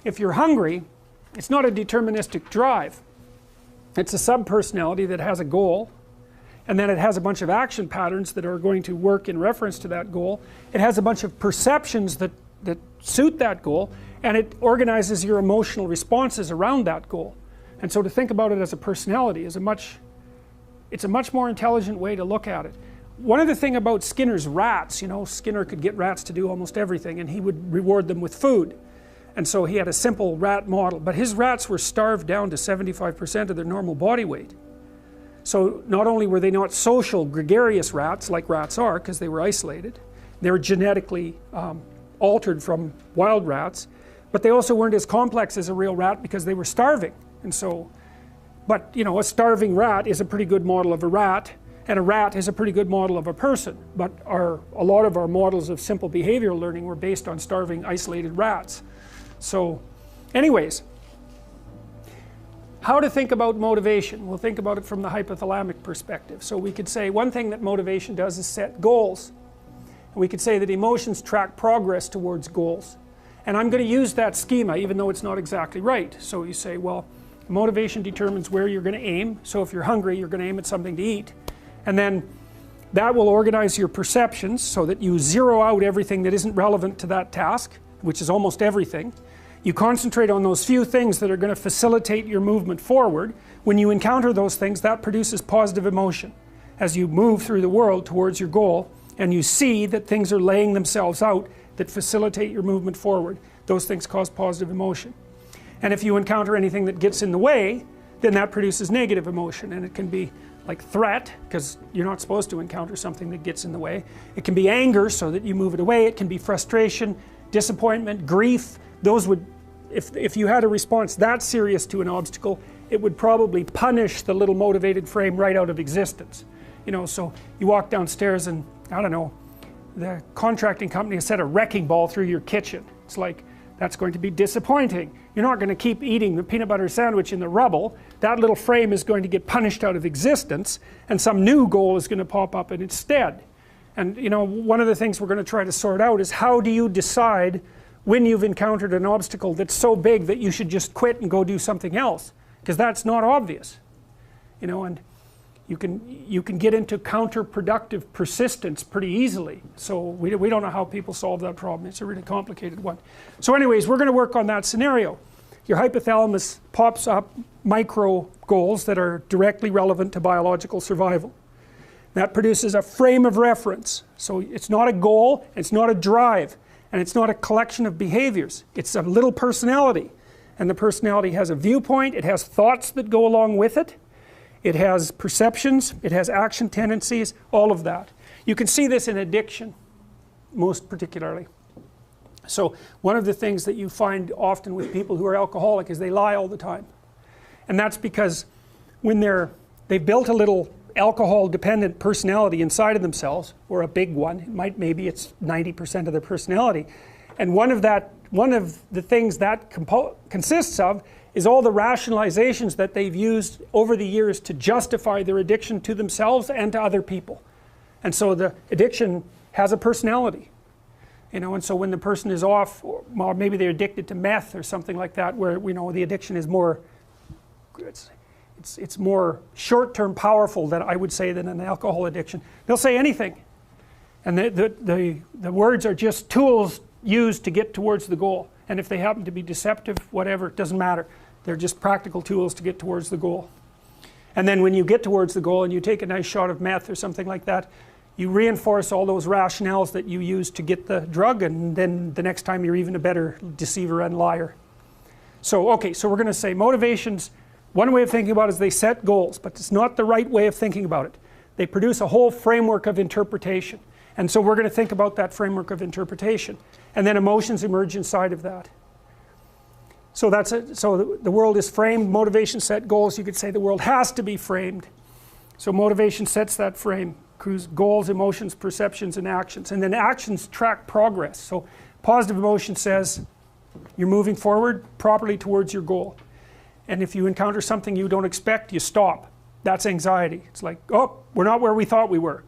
if you're hungry, it's not a deterministic drive. It's a sub-personality that has a goal, and then it has a bunch of action patterns that are going to work in reference to that goal. It has a bunch of perceptions that suit that goal, and it organizes your emotional responses around that goal. And so to think about it as a personality is it's a much more intelligent way to look at it. One other thing about Skinner's rats, you know, Skinner could get rats to do almost everything, and he would reward them with food. And so he had a simple rat model, but his rats were starved down to 75% of their normal body weight. So not only were they not social, gregarious rats like rats are, because they were isolated, they were genetically altered from wild rats, but they also weren't as complex as a real rat because they were starving. And so, but you know, a starving rat is a pretty good model of a rat, and a rat is a pretty good model of a person. But a lot of our models of simple behavioral learning were based on starving, isolated rats. So, anyways, how to think about motivation? We'll think about it from the hypothalamic perspective. So we could say one thing that motivation does is set goals. And we could say that emotions track progress towards goals. And I'm going to use that schema even though it's not exactly right. So you say, well, motivation determines where you're going to aim. So if you're hungry, you're going to aim at something to eat. And then that will organize your perceptions so that you zero out everything that isn't relevant to that task, which is almost everything. You concentrate on those few things that are going to facilitate your movement forward. When you encounter those things, that produces positive emotion as you move through the world towards your goal, and you see that things are laying themselves out that facilitate your movement forward. Those things cause positive emotion. And if you encounter anything that gets in the way, then that produces negative emotion, and it can be like threat, because you're not supposed to encounter something that gets in the way. It can be anger, so that you move it away. It can be frustration, disappointment, grief. Those would, if you had a response that serious to an obstacle, it would probably punish the little motivated frame right out of existence. You know, so you walk downstairs and, I don't know, the contracting company has set a wrecking ball through your kitchen. It's like, that's going to be disappointing. You're not going to keep eating the peanut butter sandwich in the rubble. That little frame is going to get punished out of existence, and some new goal is going to pop up in its stead. And you know, one of the things we're going to try to sort out is how do you decide when you've encountered an obstacle that's so big that you should just quit and go do something else, because that's not obvious, you know. And you can get into counterproductive persistence pretty easily. So we don't know how people solve that problem. It's a really complicated one. So anyways, we're going to work on that scenario. Your hypothalamus pops up micro goals that are directly relevant to biological survival. That produces a frame of reference. So it's not a goal, it's not a drive, and it's not a collection of behaviors. It's a little personality. And the personality has a viewpoint, it has thoughts that go along with it. It has perceptions, it has action tendencies, all of that. You can see this in addiction, most particularly. So one of the things that you find often with people who are alcoholic is they lie all the time. And that's because when they've built a little alcohol-dependent personality inside of themselves, or a big one, maybe it's 90% of their personality, and one of the things that consists of is all the rationalizations that they've used over the years to justify their addiction to themselves and to other people. And so the addiction has a personality, you know. And so when the person is off, or maybe they're addicted to meth or something like that, where we know the addiction is more, it's more short-term powerful than I would say than an alcohol addiction. They'll say anything, and the words are just tools used to get towards the goal. And if they happen to be deceptive, whatever, it doesn't matter. They're just practical tools to get towards the goal. And then when you get towards the goal and you take a nice shot of meth or something like that, you reinforce all those rationales that you used to get the drug, and then the next time you're even a better deceiver and liar. So, okay, so we're going to say motivations, one way of thinking about it is they set goals, but it's not the right way of thinking about it. They produce a whole framework of interpretation. And so we're going to think about that framework of interpretation. And then emotions emerge inside of that. So that's it. So the world is framed, motivation set goals. You could say the world has to be framed. So motivation sets that frame. Goals, emotions, perceptions, and actions. And then actions track progress. So positive emotion says you're moving forward properly towards your goal. And if you encounter something you don't expect, you stop. That's anxiety. It's like, oh, we're not where we thought we were.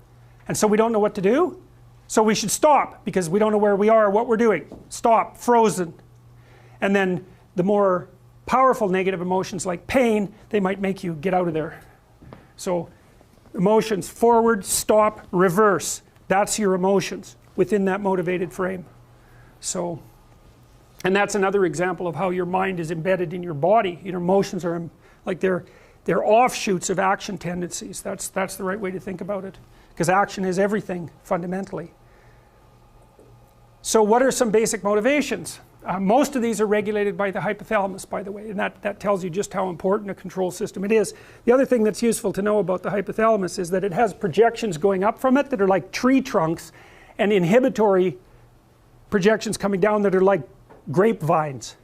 And so we don't know what to do. So we should stop because we don't know where we are or what we're doing. Stop, frozen. And then the more powerful negative emotions like pain, they might make you get out of there. So emotions: forward, stop, reverse. That's your emotions within that motivated frame. So, and that's another example of how your mind is embedded in your body. Your emotions are like they're offshoots of action tendencies. That's the right way to think about it, because action is everything fundamentally. So what are some basic motivations? Most of these are regulated by the hypothalamus, by the way, and that tells you just how important a control system it is. The other thing that's useful to know about the hypothalamus is that it has projections going up from it that are like tree trunks, and inhibitory projections coming down that are like grapevines.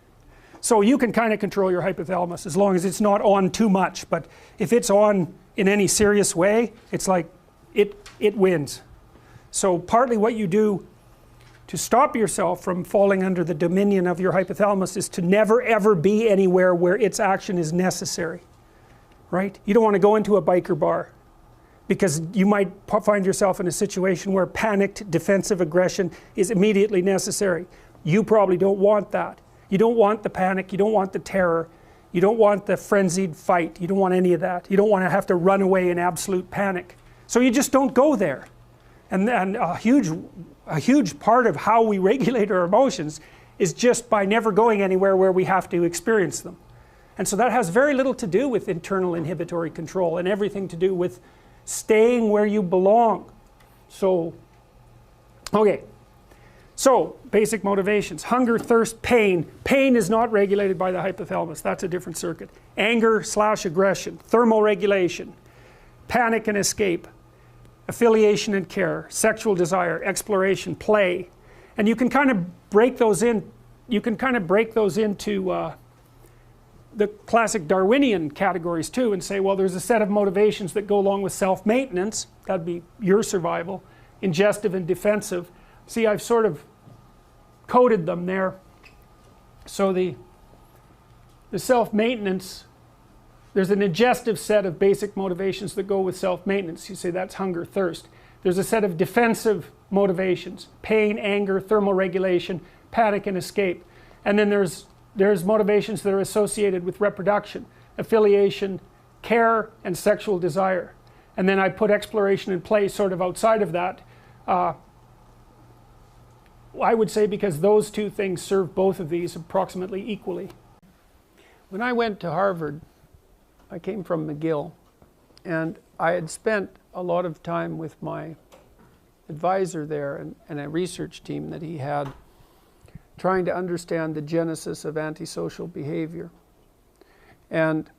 So you can kind of control your hypothalamus as long as it's not on too much, but if it's on in any serious way, it's like it wins. So partly what you do to stop yourself from falling under the dominion of your hypothalamus is to never ever be anywhere where its action is necessary, right? You don't want to go into a biker bar because you might find yourself in a situation where panicked defensive aggression is immediately necessary. You probably don't want that. You don't want the panic, you don't want the terror, you don't want the frenzied fight, you don't want any of that. You don't want to have to run away in absolute panic. So you just don't go there. And a huge part of how we regulate our emotions is just by never going anywhere where we have to experience them. And so that has very little to do with internal inhibitory control and everything to do with staying where you belong. So, okay. So, basic motivations: hunger, thirst, pain. Pain is not regulated by the hypothalamus. That's a different circuit. Anger/aggression, thermoregulation, panic and escape, affiliation and care, sexual desire, exploration, play. And you can kind of break those in, you can kind of break those into the classic Darwinian categories too, and say, well, there's a set of motivations that go along with self-maintenance. That'd be your survival. Ingestive and defensive. See, I've sort of coded them there. So the self-maintenance, there's an ingestive set of basic motivations that go with self-maintenance. You say that's hunger, thirst. There's a set of defensive motivations: pain, anger, thermoregulation, panic and escape. And then there's motivations that are associated with reproduction: affiliation, care, and sexual desire. And then I put exploration and play sort of outside of that. I would say because those two things serve both of these approximately equally. When I went to Harvard, I came from McGill, and I had spent a lot of time with my advisor there and a research team that he had, trying to understand the genesis of antisocial behavior, and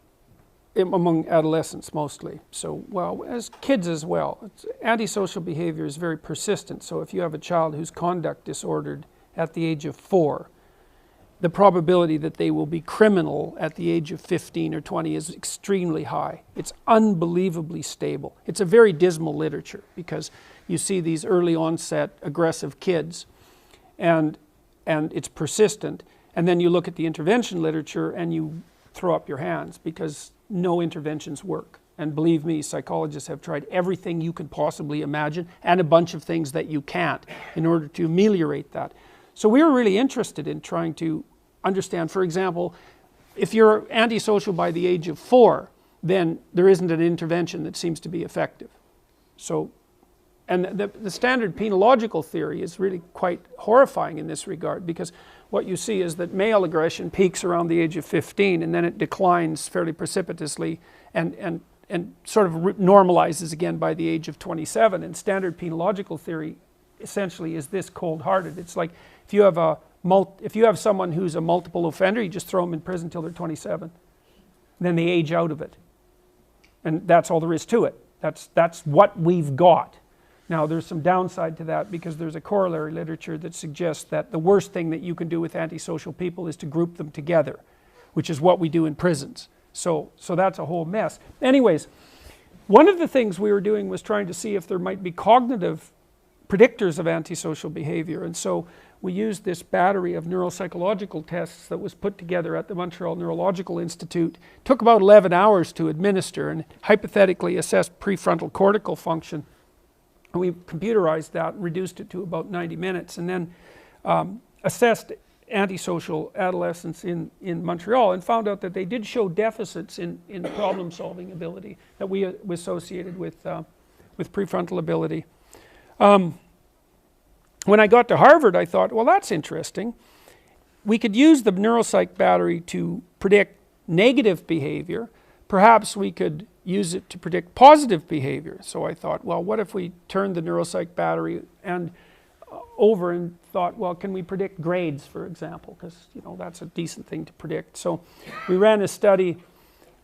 among adolescents mostly. So, well, as kids as well. Antisocial behavior is very persistent. So if you have a child who's conduct disordered at the age of 4, the probability that they will be criminal at the age of 15 or 20 is extremely high. It's unbelievably stable. It's a very dismal literature because you see these early onset aggressive kids and it's persistent. And then you look at the intervention literature and you throw up your hands because no interventions work. And believe me, psychologists have tried everything you could possibly imagine and a bunch of things that you can't in order to ameliorate that. So we were really interested in trying to understand, for example, if you're antisocial by the age of 4, then there isn't an intervention that seems to be effective. So, and the standard penological theory is really quite horrifying in this regard, because what you see is that male aggression peaks around the age of 15 and then it declines fairly precipitously and sort of normalizes again by the age of 27. And standard penological theory essentially is this cold-hearted. It's like if you have someone who's a multiple offender, you just throw them in prison till they're 27. Then they age out of it. And that's all there is to it. That's what we've got. Now there's some downside to that because there's a corollary literature that suggests that the worst thing that you can do with antisocial people is to group them together, which is what we do in prisons. So that's a whole mess. Anyways, one of the things we were doing was trying to see if there might be cognitive predictors of antisocial behavior. And so we used this battery of neuropsychological tests that was put together at the Montreal Neurological Institute. It took about 11 hours to administer and hypothetically assessed prefrontal cortical function. And we computerized that and reduced it to about 90 minutes and then assessed antisocial adolescents in Montreal, and found out that they did show deficits in problem solving ability that we associated with prefrontal ability. When I got to Harvard, I thought, well, that's interesting. We could use the neuropsych battery to predict negative behavior. Perhaps we could use it to predict positive behavior. So I thought, well, what if we turned the neuropsych battery over and thought, well, can we predict grades, for example? Because that's a decent thing to predict. So we ran a study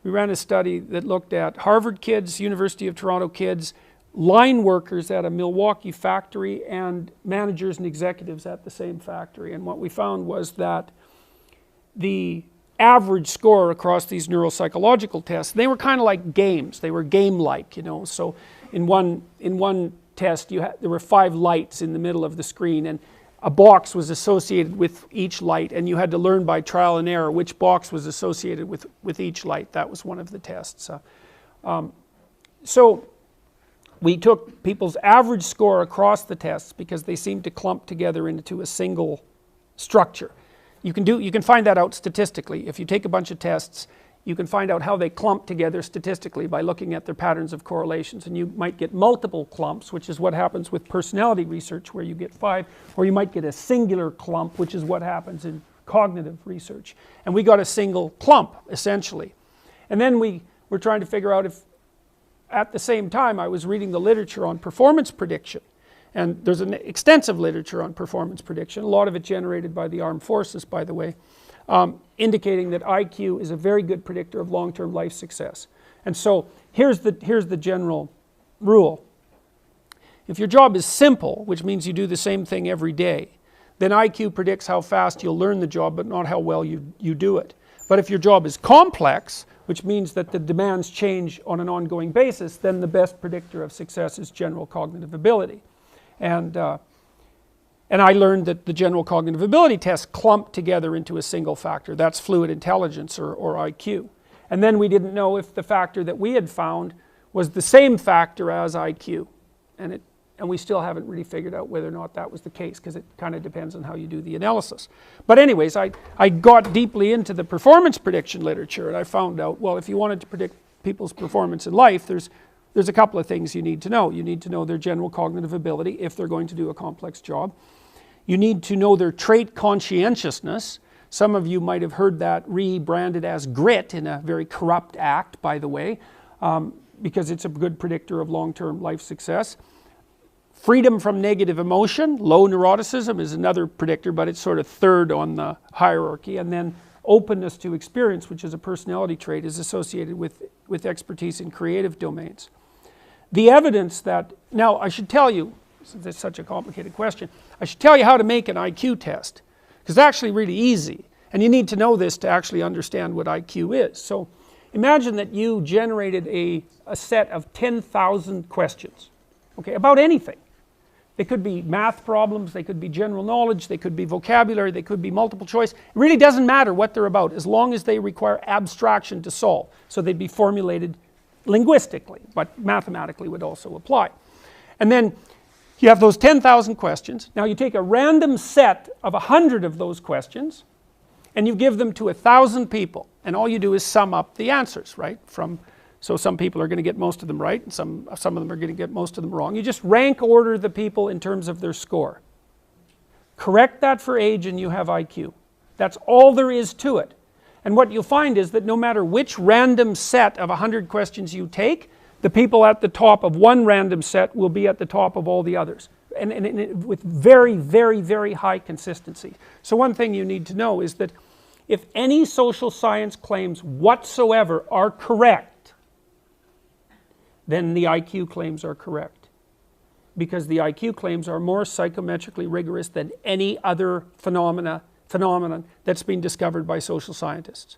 that looked at Harvard kids, University of Toronto kids, line workers at a Milwaukee factory, and managers and executives at the same factory. And what we found was that the average score across these neuropsychological tests, they were kind of like games. They were game-like, So in one test, there were 5 lights in the middle of the screen, and a box was associated with each light, and you had to learn by trial and error which box was associated with each light. That was one of the tests. So we took people's average score across the tests because they seemed to clump together into a single structure. You can find that out statistically. If you take a bunch of tests, you can find out how they clump together statistically by looking at their patterns of correlations, and you might get multiple clumps, which is what happens with personality research, where you get 5, or you might get a singular clump, which is what happens in cognitive research. And we got a single clump, essentially. And then we were trying to figure out if, at the same time, I was reading the literature on performance prediction. And there's an extensive literature on performance prediction, a lot of it generated by the armed forces, by the way, indicating that IQ is a very good predictor of long-term life success. And so here's the general rule. If your job is simple, which means you do the same thing every day, then IQ predicts how fast you'll learn the job, but not how well you do it. But if your job is complex, which means that the demands change on an ongoing basis, then the best predictor of success is general cognitive ability. And I learned that the general cognitive ability tests clump together into a single factor. That's fluid intelligence, or IQ. And then we didn't know if the factor that we had found was the same factor as IQ. And we still haven't really figured out whether or not that was the case, because it kind of depends on how you do the analysis. But anyways, I got deeply into the performance prediction literature, and I found out, well, if you wanted to predict people's performance in life, there's a couple of things you need to know. You need to know their general cognitive ability if they're going to do a complex job. You need to know their trait conscientiousness. Some of you might have heard that rebranded as grit in a very corrupt act, by the way, because it's a good predictor of long-term life success. Freedom from negative emotion, low neuroticism, is another predictor, but it's sort of third on the hierarchy. And then openness to experience, which is a personality trait, is associated with expertise in creative domains. The evidence that, now I should tell you, since it's such a complicated question, I should tell you how to make an IQ test, because it's actually really easy, and you need to know this to actually understand what IQ is. So imagine that you generated a set of 10,000 questions, okay, about anything. They could be math problems, they could be general knowledge, they could be vocabulary, they could be multiple choice. It really doesn't matter what they're about, as long as they require abstraction to solve. So they'd be formulated linguistically, but mathematically would also apply. And then you have those 10,000 questions. Now you take a random set of 100 of those questions, and you give them to 1,000 people, and all you do is sum up the answers, right? So some people are going to get most of them right, and some of them are going to get most of them wrong. You just rank order the people in terms of their score. Correct that for age and you have IQ. That's all there is to it. And what you'll find is that no matter which random set of 100 questions you take, the people at the top of one random set will be at the top of all the others. And with very, very, very high consistency. So one thing you need to know is that if any social science claims whatsoever are correct, then the IQ claims are correct, because the IQ claims are more psychometrically rigorous than any other phenomenon that's been discovered by social scientists.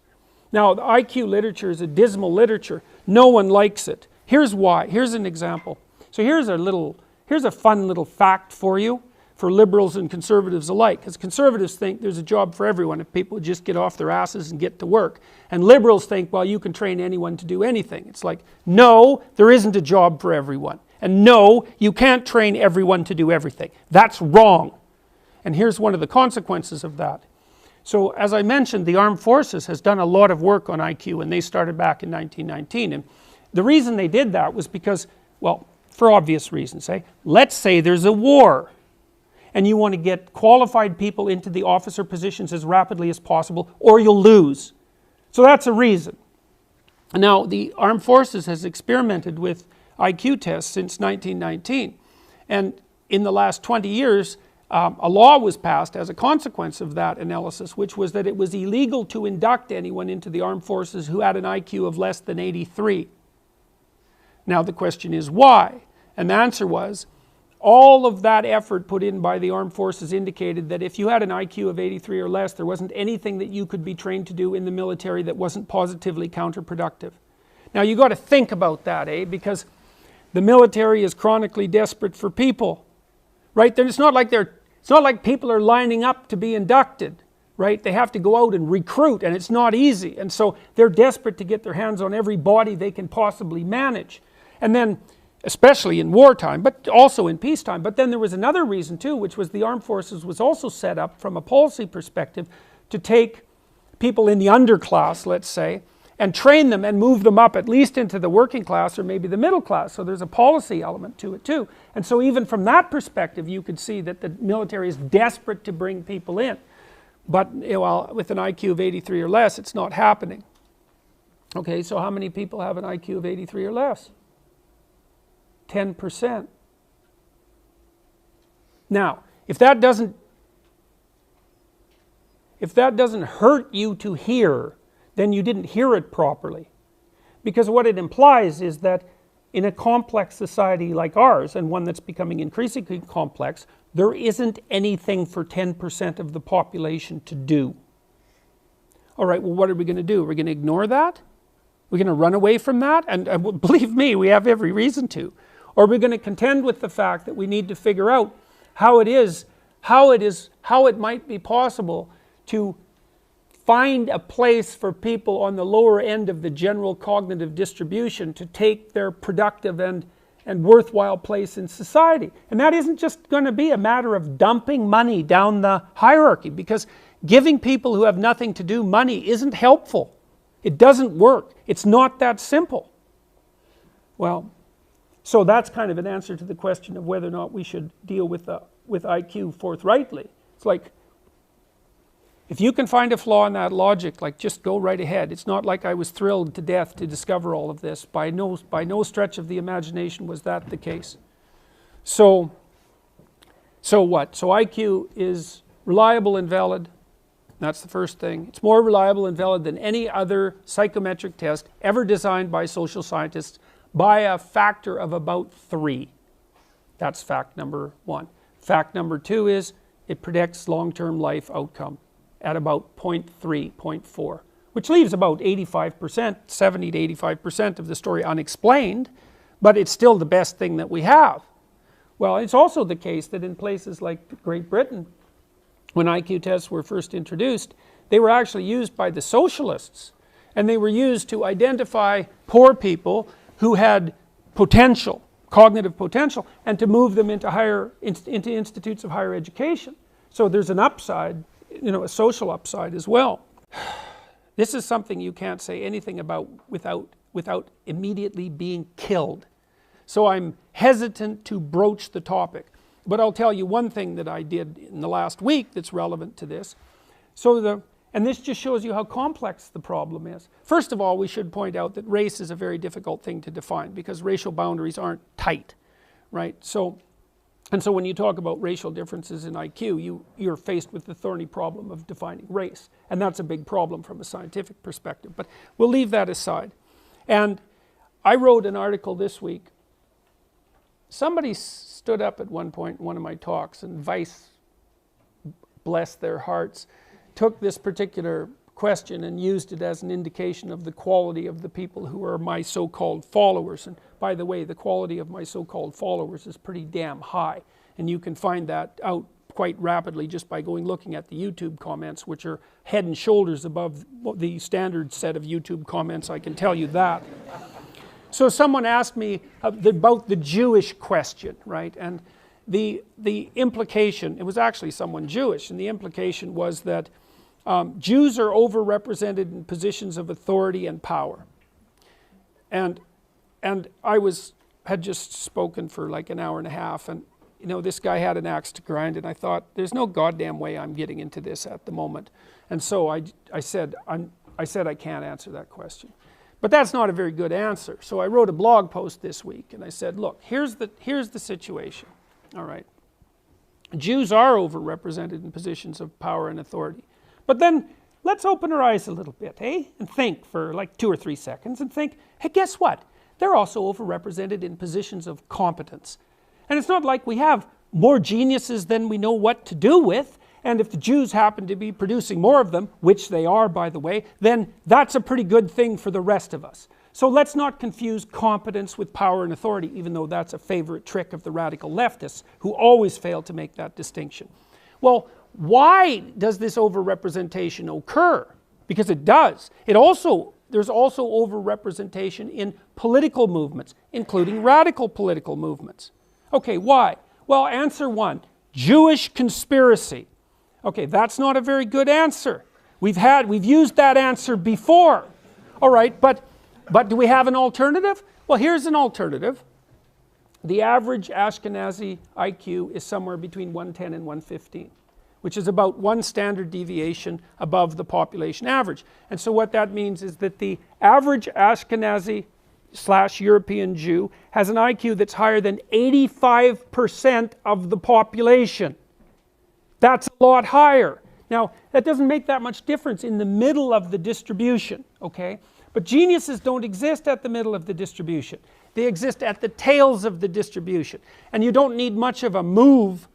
Now, the IQ literature is a dismal literature. No one likes it. Here's why. Here's an example. So here's a fun little fact for you, for liberals and conservatives alike, because conservatives think there's a job for everyone if people just get off their asses and get to work. And liberals think, well, you can train anyone to do anything. It's like, no, there isn't a job for everyone. And no, you can't train everyone to do everything. That's wrong. And here's one of the consequences of that. So as I mentioned, the Armed Forces has done a lot of work on IQ, and they started back in 1919, and the reason they did that was because, well, for obvious reasons, let's say there's a war and you want to get qualified people into the officer positions as rapidly as possible, or you'll lose. So that's a reason. Now, the Armed Forces has experimented with IQ tests since 1919, and in the last 20 years a law was passed as a consequence of that analysis, which was that it was illegal to induct anyone into the Armed Forces who had an IQ of less than 83. Now the question is why? And the answer was, all of that effort put in by the Armed Forces indicated that if you had an IQ of 83 or less, there wasn't anything that you could be trained to do in the military that wasn't positively counterproductive. Now you got to think about that, because the military is chronically desperate for people, right? It's not like people are lining up to be inducted, right? They have to go out and recruit, and it's not easy, and so they're desperate to get their hands on every body they can possibly manage. And then, especially in wartime, but also in peacetime. But then there was another reason too, which was the Armed Forces was also set up from a policy perspective to take people in the underclass, let's say, and train them and move them up at least into the working class or maybe the middle class. So there's a policy element to it too. And so even from that perspective, you could see that the military is desperate to bring people in. But with an IQ of 83 or less, it's not happening. Okay, so how many people have an IQ of 83 or less? 10%. Now, if that doesn't hurt you to hear, then you didn't hear it properly. Because what it implies is that in a complex society like ours, and one that's becoming increasingly complex, there isn't anything for 10% of the population to do. All right, well, what are we going to do? We're going to ignore that? We're going to run away from that? And believe me, we have every reason to. Or we're going to contend with the fact that we need to figure out how it might be possible to find a place for people on the lower end of the general cognitive distribution to take their productive and worthwhile place in society. And that isn't just going to be a matter of dumping money down the hierarchy, because giving people who have nothing to do money isn't helpful. It doesn't work. It's not that simple. Well, so that's kind of an answer to the question of whether or not we should deal with IQ forthrightly. It's like, if you can find a flaw in that logic, like, just go right ahead. It's not like I was thrilled to death to discover all of this. By no stretch of the imagination was that the case. So what? So IQ is reliable and valid. That's the first thing. It's more reliable and valid than any other psychometric test ever designed by social scientists by a factor of about 3. That's fact number 1. Fact number 2 is it predicts long-term life outcome at about 0.3, 0.4, which leaves about 85%, 70 to 85% of the story unexplained, but it's still the best thing that we have. Well, it's also the case that in places like Great Britain, when IQ tests were first introduced, they were actually used by the socialists, and they were used to identify poor people who had potential, cognitive potential, and to move them into institutes of higher education. So there's an upside, a social upside as well. This is something you can't say anything about without immediately being killed. So I'm hesitant to broach the topic. But I'll tell you one thing that I did in the last week that's relevant to this. And this just shows you how complex the problem is. First of all, we should point out that race is a very difficult thing to define because racial boundaries aren't tight, right? So when you talk about racial differences in IQ, you're faced with the thorny problem of defining race. And that's a big problem from a scientific perspective. But we'll leave that aside. And I wrote an article this week. Somebody stood up at one point in one of my talks, and Vice, bless their hearts, took this particular question and used it as an indication of the quality of the people who are my so-called followers. And by the way, the quality of my so-called followers is pretty damn high. And you can find that out quite rapidly just by looking at the YouTube comments, which are head and shoulders above the standard set of YouTube comments, I can tell you that. So someone asked me about the Jewish question, right? And the implication, it was actually someone Jewish, and the implication was that Jews are overrepresented in positions of authority and power. And I had just spoken for like an hour and a half, and you know, this guy had an axe to grind, and I thought, there's no goddamn way I'm getting into this at the moment. And so I said I can't answer that question. But that's not a very good answer. So I wrote a blog post this week, and I said, look, here's the situation. All right. Jews are overrepresented in positions of power and authority. But then let's open our eyes a little bit, eh? And think for like 2 or 3 seconds and think, hey, guess what? They're also overrepresented in positions of competence. And it's not like we have more geniuses than we know what to do with. And if the Jews happen to be producing more of them, which they are, by the way, then that's a pretty good thing for the rest of us. So let's not confuse competence with power and authority, even though that's a favorite trick of the radical leftists, who always fail to make that distinction. Well, why does this overrepresentation occur? Because it does. There's also overrepresentation in political movements, including radical political movements. Okay, why? Well, answer 1, Jewish conspiracy. Okay, that's not a very good answer. We've used that answer before. All right, but do we have an alternative? Well, here's an alternative. The average Ashkenazi IQ is somewhere between 110 and 115, which is about 1 standard deviation above the population average. And so what that means is that the average Ashkenazi / European Jew has an IQ that's higher than 85% of the population. That's a lot higher. Now, that doesn't make that much difference in the middle of the distribution, okay? But geniuses don't exist at the middle of the distribution. They exist at the tails of the distribution. And you don't need much of a move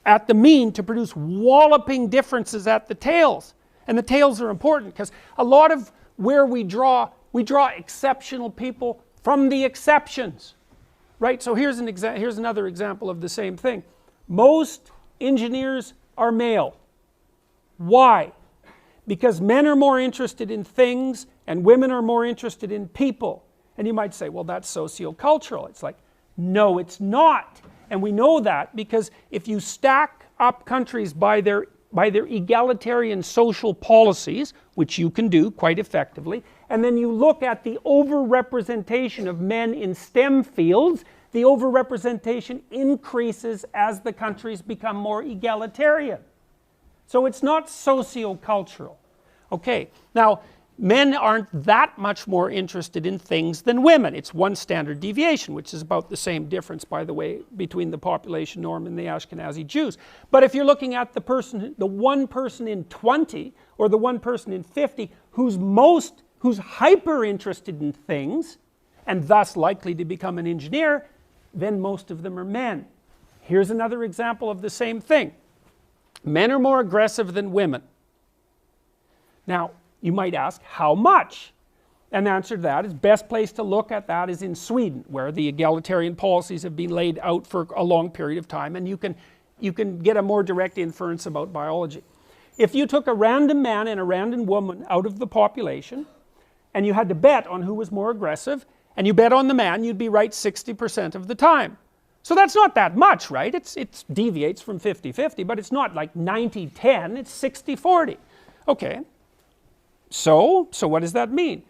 at the mean to produce walloping differences at the tails. And the tails are important because a lot of where we draw exceptional people from the exceptions, right? So here's another example of the same thing. Most engineers are male. Why? Because men are more interested in things and women are more interested in people. And you might say, well, that's sociocultural. It's like, no, it's not. And we know that because if you stack up countries by their egalitarian social policies, which you can do quite effectively, and then you look at the overrepresentation of men in STEM fields, the overrepresentation increases as the countries become more egalitarian. So it's not sociocultural. Okay, now men aren't that much more interested in things than women. It's 1 standard deviation, which is about the same difference, by the way, between the population norm and the Ashkenazi Jews. But if you're looking at the 1 person in 20 or the 1 person in 50 who's hyper interested in things and thus likely to become an engineer, then most of them are men. Here's another example of the same thing. Men are more aggressive than women. Now, you might ask, how much? And the answer to that is, best place to look at that is in Sweden, where the egalitarian policies have been laid out for a long period of time, and you can get a more direct inference about biology. If you took a random man and a random woman out of the population, and you had to bet on who was more aggressive, and you bet on the man, you'd be right 60% of the time. So that's not that much, right? It deviates from 50-50, but it's not like 90-10, it's 60-40. Okay, so what does that mean?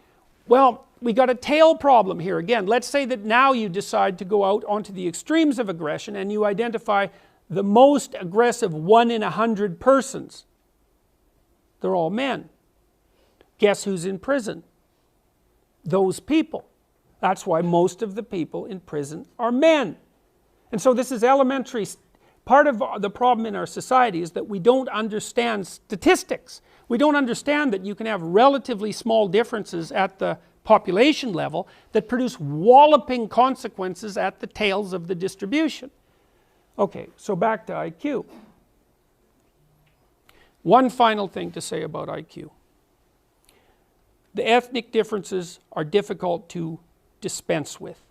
Well, we got a tail problem here again. Let's say that now you decide to go out onto the extremes of aggression and you identify the most aggressive 1 in 100 persons. They're all men. Guess who's in prison? Those people. That's why most of the people in prison are men. And so this is elementary. Part of the problem in our society is that we don't understand statistics. We don't understand that you can have relatively small differences at the population level that produce walloping consequences at the tails of the distribution. Okay, so back to IQ. One final thing to say about IQ. The ethnic differences are difficult to dispense with.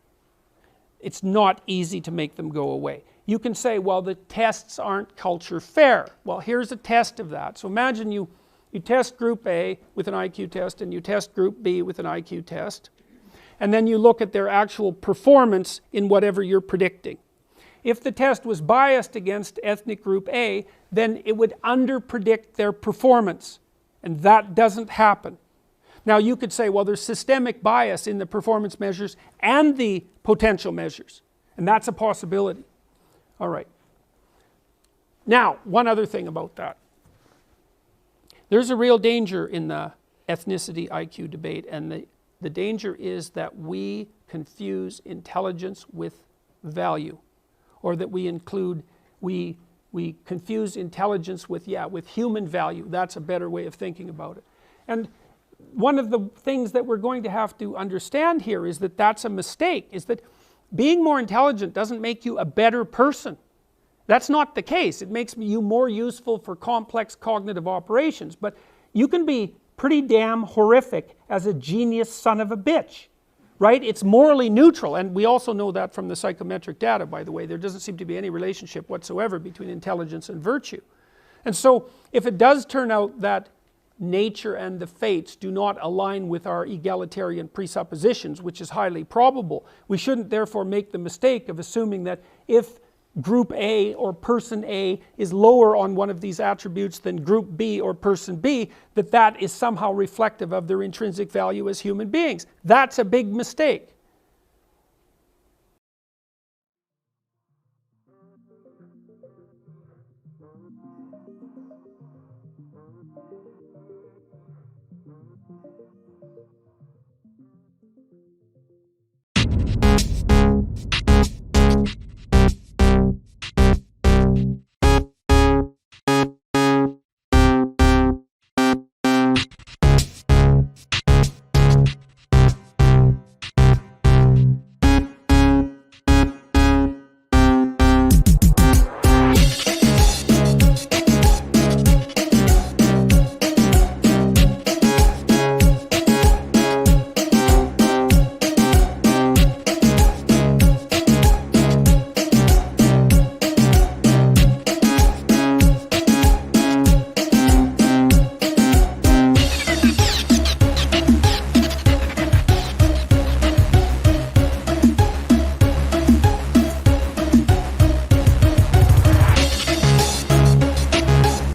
It's not easy to make them go away. You can say, well, the tests aren't culture fair. Well, here's a test of that. So imagine you test group A with an IQ test and you test group B with an IQ test, and then you look at their actual performance in whatever you're predicting. If the test was biased against ethnic group A, then it would underpredict their performance. And that doesn't happen. Now you could say, well, there's systemic bias in the performance measures and the potential measures. And that's a possibility. All right. Now, one other thing about that. There's a real danger in the ethnicity IQ debate, and the danger is that we confuse intelligence with value, or that we confuse intelligence with human value. That's a better way of thinking about it. And one of the things that we're going to have to understand here is that that's a mistake, is that being more intelligent doesn't make you a better person. That's not the case. It makes you more useful for complex cognitive operations, but you can be pretty damn horrific as a genius son of a bitch, right? It's morally neutral, and we also know that from the psychometric data, by the way. There doesn't seem to be any relationship whatsoever between intelligence and virtue. And so if it does turn out that nature and the fates do not align with our egalitarian presuppositions, which is highly probable, we shouldn't therefore make the mistake of assuming that if group A or person A is lower on one of these attributes than group B or person B, that is somehow reflective of their intrinsic value as human beings. That's a big mistake.